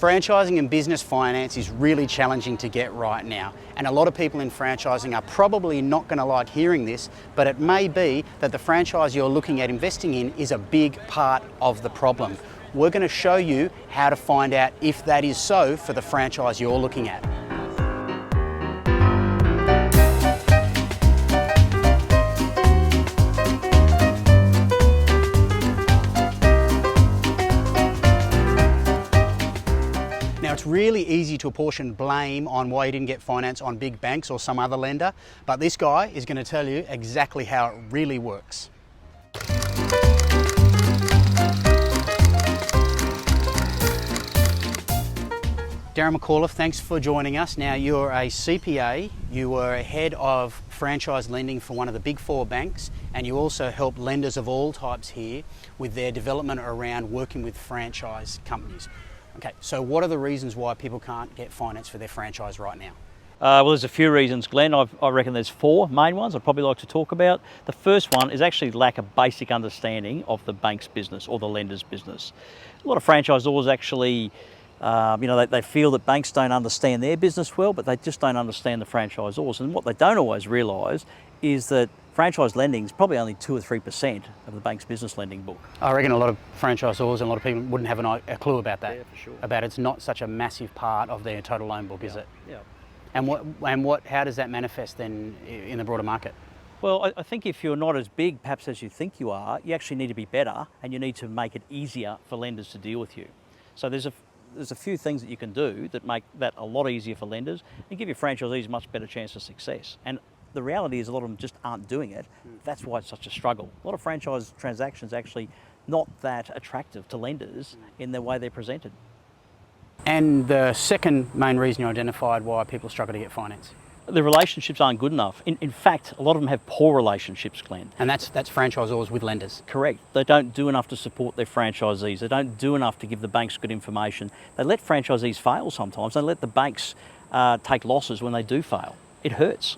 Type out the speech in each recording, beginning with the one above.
Franchising and business finance is really challenging to get right now, and a lot of people in franchising are probably not going to like hearing this, but it may be that the franchise you're looking at investing in is a big part of the problem. We're going to show you how to find out if that is so for the franchise you're looking at. Now, it's really easy to apportion blame on why you didn't get finance on big banks or some other lender, but this guy is going to tell you exactly how it really works. Darren McAuliffe, thanks for joining us. Now, you're a CPA, you were a head of franchise lending for one of the big four banks, and you also help lenders of all types here with their development around working with franchise companies. Okay, so what are the reasons why people can't get finance for their franchise right now? Well, there's a few reasons, Glenn. I reckon there's four main ones I'd probably like to talk about. The first one is actually lack of basic understanding of the bank's business or the lender's business. A lot of franchisors actually, they feel that banks don't understand their business well, but they just don't understand the franchisors. And what they don't always realise is that franchise lending is probably only 2 or 3% of the bank's business lending book. I reckon a lot of franchisors and a lot of people wouldn't have a clue about that. Yeah, for sure. About it's not such a massive part of their total loan book, is it? Yeah. And how does that manifest then in the broader market? Well, I think if you're not as big, perhaps as you think you are, you actually need to be better, and you need to make it easier for lenders to deal with you. So there's a few things that you can do that make that a lot easier for lenders and give your franchisees a much better chance of success. And the reality is a lot of them just aren't doing it. That's why it's such a struggle. A lot of franchise transactions are actually not that attractive to lenders in the way they're presented. And the second main reason you identified why people struggle to get finance? The relationships aren't good enough. In fact, a lot of them have poor relationships, Glenn. And that's franchisors with lenders? Correct. They don't do enough to support their franchisees. They don't do enough to give the banks good information. They let franchisees fail sometimes. They let the banks take losses when they do fail. It hurts.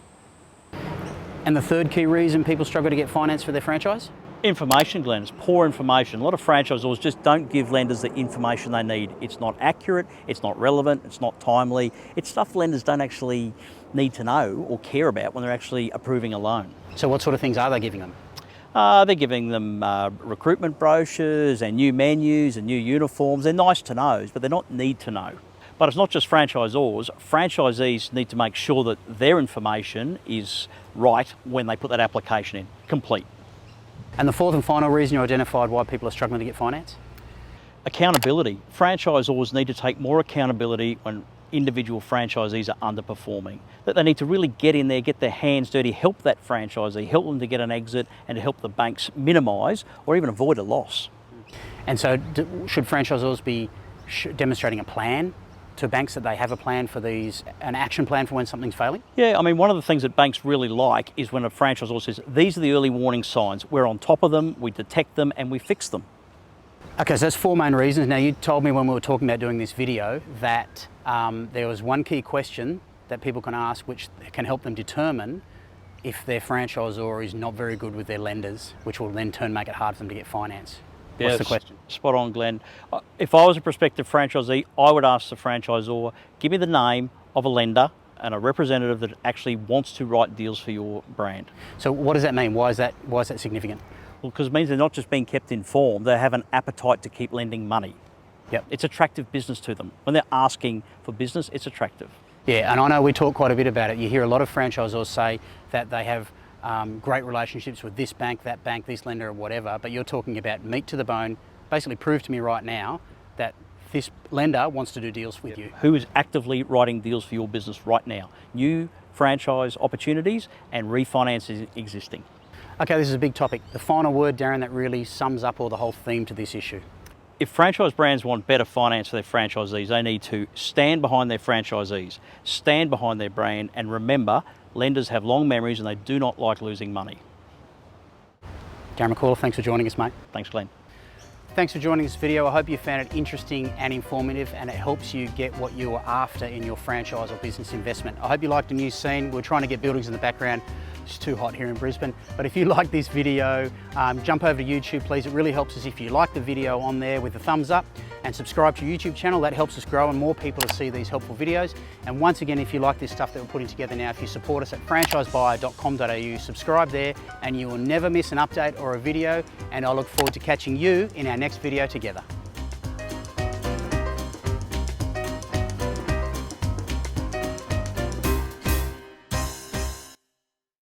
And the third key reason people struggle to get finance for their franchise? Information, Glenn. It's poor information. A lot of franchisors just don't give lenders the information they need. It's not accurate, it's not relevant, it's not timely. It's stuff lenders don't actually need to know or care about when they're actually approving a loan. So what sort of things are they giving them? They're giving them recruitment brochures and new menus and new uniforms. They're nice to knows, but they're not need to know. But it's not just franchisors. Franchisees need to make sure that their information is right when they put that application in, complete. And the fourth and final reason you identified why people are struggling to get finance? Accountability. Franchisors need to take more accountability when individual franchisees are underperforming. That they need to really get in there, get their hands dirty, help that franchisee, help them to get an exit and to help the banks minimise or even avoid a loss. And so should franchisors be demonstrating a plan to banks that they have a plan for an action plan for when something's failing? Yeah, I mean, one of the things that banks really like is when a franchisor says, these are the early warning signs. We're on top of them, we detect them, and we fix them. Okay, so that's four main reasons. Now, you told me when we were talking about doing this video that there was one key question that people can ask which can help them determine if their franchisor is not very good with their lenders, which will then make it hard for them to get finance. What's the question? Spot on, Glenn. If I was a prospective franchisee, I would ask the franchisor, give me the name of a lender and a representative that actually wants to write deals for your brand. So what does that mean? Why is that significant? Well, because it means they're not just being kept informed, they have an appetite to keep lending money. Yep. It's attractive business to them. When they're asking for business, it's attractive. Yeah, and I know we talk quite a bit about it. You hear a lot of franchisors say that they have great relationships with this bank, this lender, or whatever, but you're talking about meat to the bone. Basically prove to me right now that this lender wants to do deals with you. Who is actively writing deals for your business right now? New franchise opportunities and refinances existing. Okay, this is a big topic. The final word, Darren, that really sums up all the whole theme to this issue. If franchise brands want better finance for their franchisees, they need to stand behind their franchisees, stand behind their brand, and remember, lenders have long memories and they do not like losing money. Darren McAuliffe, thanks for joining us, mate. Thanks, Glenn. Thanks for joining this video. I hope you found it interesting and informative, and it helps you get what you are after in your franchise or business investment. I hope you liked the new scene. We're trying to get buildings in the background It's too hot here in Brisbane. But if you like this video, jump over to YouTube, please. It really helps us if you like the video on there with a thumbs up, and subscribe to our YouTube channel. That helps us grow and more people to see these helpful videos. And once again, if you like this stuff that we're putting together now, if you support us at franchisebuyer.com.au, subscribe there and you will never miss an update or a video. And I look forward to catching you in our next video together.